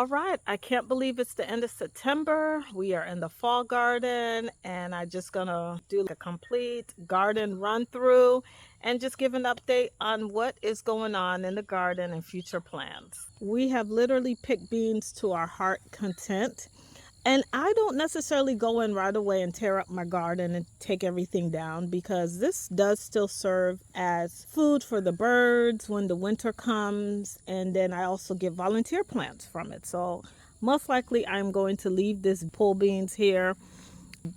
All right, I can't believe it's the end of September. We are in the fall garden, and I just gonna do a complete garden run through and just give an update on what is going on in the garden and future plans. We have literally picked beans to our heart content. And I don't necessarily go in right away and tear up my garden and take everything down because this does still serve as food for the birds when the winter comes. And then I also get volunteer plants from it. So most likely I'm going to leave this pole beans here.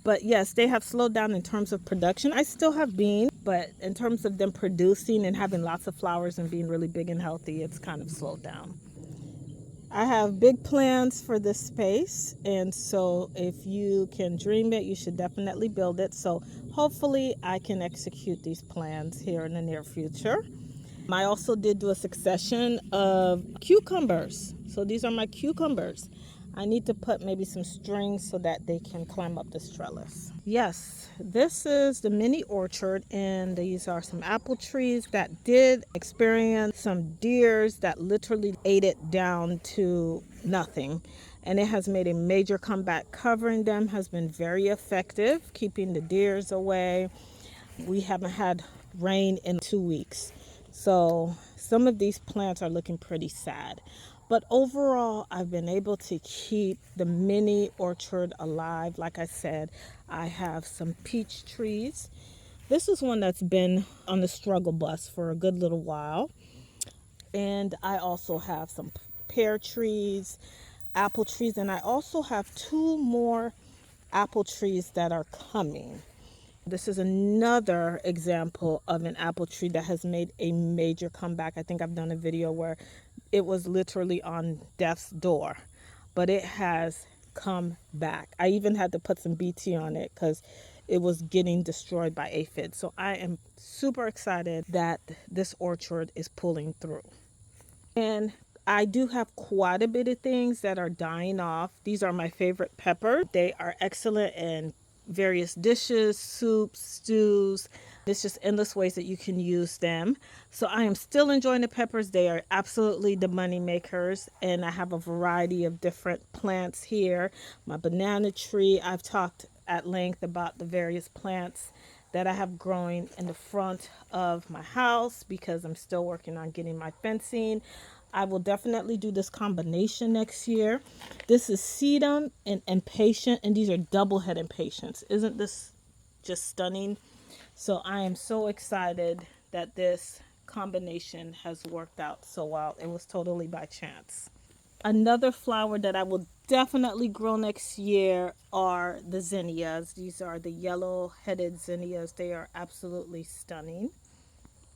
But yes, they have slowed down in terms of production. I still have beans, but in terms of them producing and having lots of flowers and being really big and healthy, it's kind of slowed down. I have big plans for this space, and so if you can dream it, you should definitely build it. So hopefully I can execute these plans here in the near future. I also did do a succession of cucumbers. So these are my cucumbers. I need to put maybe some strings so that they can climb up this trellis. Yes, this is the mini orchard, and these are some apple trees that did experience some deers that literally ate it down to nothing. And it has made a major comeback. Covering them has been very effective, keeping the deers away. We haven't had rain in 2 weeks. So some of these plants are looking pretty sad. But overall, I've been able to keep the mini orchard alive. Like I said, I have some peach trees. This is one that's been on the struggle bus for a good little while. And I also have some pear trees, apple trees, and I also have two more apple trees that are coming. This is another example of an apple tree that has made a major comeback. I think I've done a video where it was literally on death's door, but it has come back. I even had to put some BT on it because it was getting destroyed by aphids. So I am super excited that this orchard is pulling through. And I do have quite a bit of things that are dying off. These are my favorite peppers. They are excellent in various dishes, soups, stews. There's just endless ways that you can use them. So I am still enjoying the peppers. They are absolutely the money makers. And I have a variety of different plants here. My banana tree, I've talked at length about the various plants that I have growing in the front of my house because I'm still working on getting my fencing. I will definitely do this combination next year. This is sedum and impatient, and these are double-head impatiens. Isn't this just stunning? So I am so excited that this combination has worked out so well. It was totally by chance. Another flower that I will definitely grow next year are the zinnias. These are the yellow-headed zinnias. They are absolutely stunning.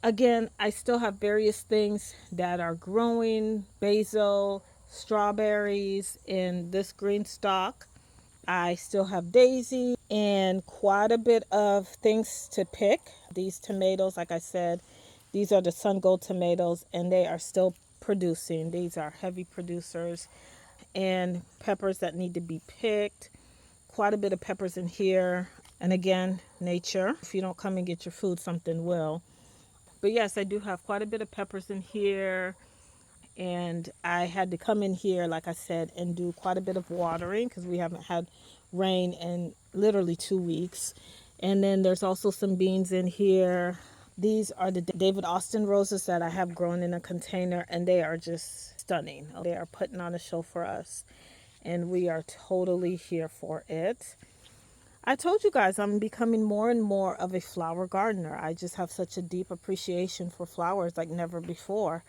Again, I still have various things that are growing: basil, strawberries in this green stalk. I still have daisy and quite a bit of things to pick. These tomatoes, like I said, these are the sun gold tomatoes, and they are still producing. These are heavy producers. And peppers that need to be picked. Quite a bit of peppers in here. And again, nature. If you don't come and get your food, something will. But yes, I do have quite a bit of peppers in here. And I had to come in here, like I said, and do quite a bit of watering because we haven't had rain in literally 2 weeks. And then there's also some beans in here. These are the David Austin roses that I have grown in a container, and they are just stunning. They are putting on a show for us, and we are totally here for it. I told you guys I'm becoming more and more of a flower gardener. I just have such a deep appreciation for flowers like never before.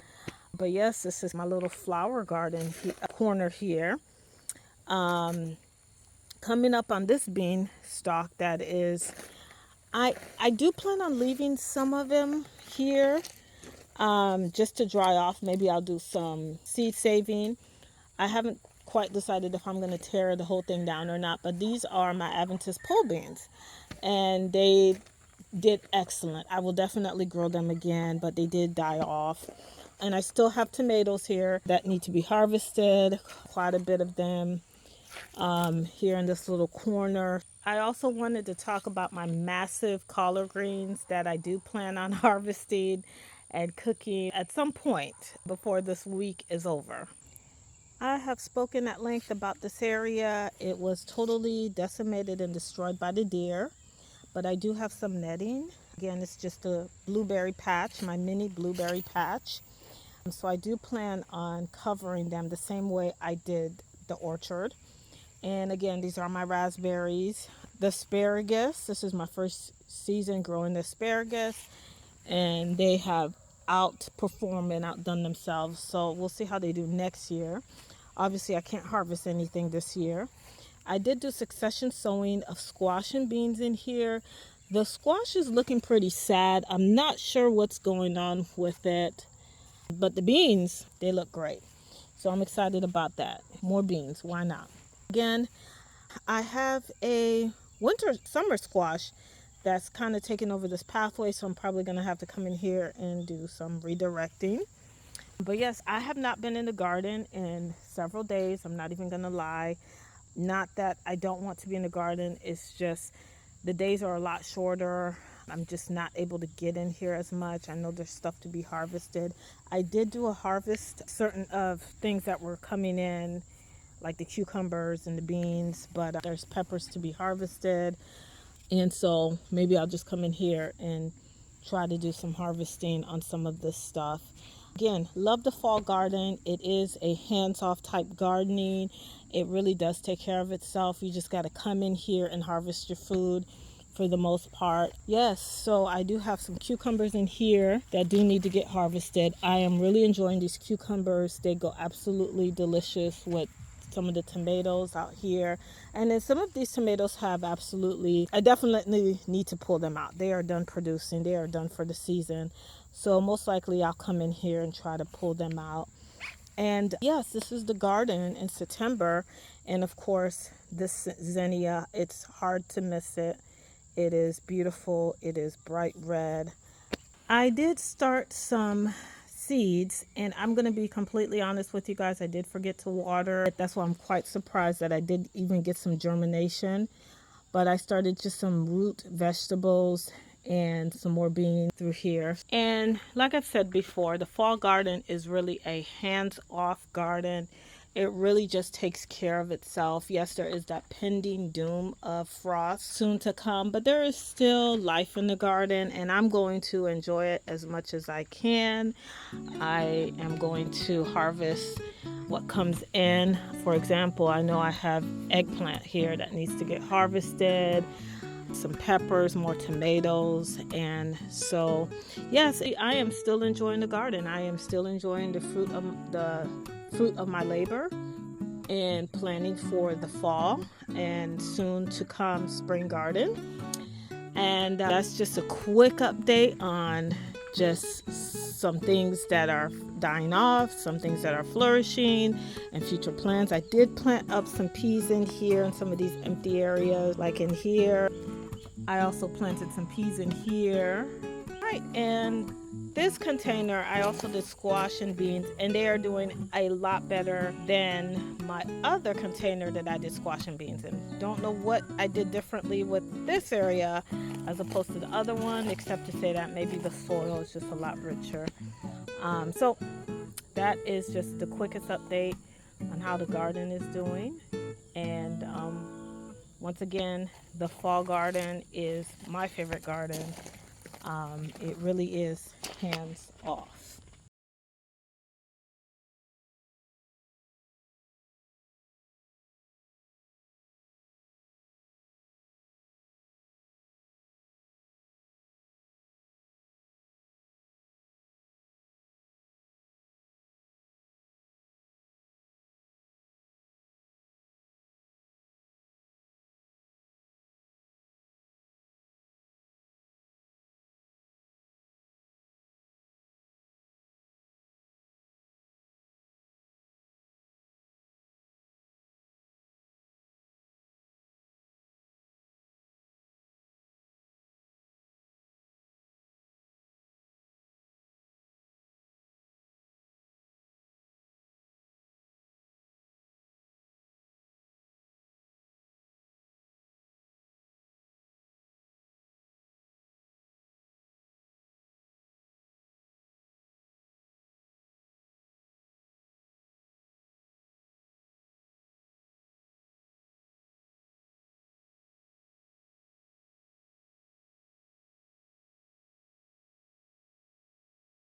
But yes, this is my little flower garden corner here. Coming up on this bean stalk that is, I do plan on leaving some of them here just to dry off. Maybe I'll do some seed saving. I haven't quite decided if I'm going to tear the whole thing down or not, but these are my Adventist pole beans, and they did excellent. I will definitely grow them again, but they did die off. And I still have tomatoes here that need to be harvested, quite a bit of them here in this little corner. I also wanted to talk about my massive collard greens that I do plan on harvesting and cooking at some point before this week is over. I have spoken at length about this area. It was totally decimated and destroyed by the deer, but I do have some netting. Again, it's just a blueberry patch, my mini blueberry patch. So I do plan on covering them the same way I did the orchard. And again, these are my raspberries. The asparagus, this is my first season growing the asparagus, and they have outperformed and outdone themselves. So we'll see how they do next year. Obviously, I can't harvest anything this year. I did do succession sowing of squash and beans in here. The squash is looking pretty sad. I'm not sure what's going on with it, but the beans, they look great. So I'm excited about that. More beans, why not? Again, I have a summer squash that's kind of taking over this pathway, so I'm probably going to have to come in here and do some redirecting. But yes, I have not been in the garden in several days. I'm not even going to lie. Not that I don't want to be in the garden. It's just the days are a lot shorter. I'm just not able to get in here as much. I know there's stuff to be harvested. I did do a harvest, certain of things that were coming in, like the cucumbers and the beans, but there's peppers to be harvested. And so maybe I'll just come in here and try to do some harvesting on some of this stuff. Again, love the fall garden. It is a hands-off type gardening. It really does take care of itself. You just got to come in here and harvest your food for the most part. Yes, so I do have some cucumbers in here that do need to get harvested. I am really enjoying these cucumbers. They go absolutely delicious with some of the tomatoes out here. And then some of these tomatoes have I definitely need to pull them out. They are done producing. They are done for the season. So most likely I'll come in here and try to pull them out. And yes, this is the garden in September. And of course, this zinnia, it's hard to miss it. It is beautiful. It is bright red. I did start some seeds, and I'm going to be completely honest with you guys. I did forget to water. That's why I'm quite surprised that I did even get some germination. But I started just some root vegetables and some more beans through here. And like I've said before, the fall garden is really a hands-off garden. It really just takes care of itself. Yes, there is that pending doom of frost soon to come, but there is still life in the garden, and I'm going to enjoy it as much as I can. I am going to harvest what comes in. For example, I know I have eggplant here that needs to get harvested, some peppers, more tomatoes. And so yes, I am still enjoying the garden. I am still enjoying the fruit of my labor and planning for the fall and soon to come spring garden. And that's just a quick update on just some things that are dying off, some things that are flourishing, and future plans. I did plant up some peas in here in some of these empty areas, like in here. I also planted some peas in here. Right, and this container, I also did squash and beans, and they are doing a lot better than my other container that I did squash and beans in. Don't know what I did differently with this area as opposed to the other one, except to say that maybe the soil is just a lot richer. So that is just the quickest update on how the garden is doing. And once again, the fall garden is my favorite garden. It really is hands off.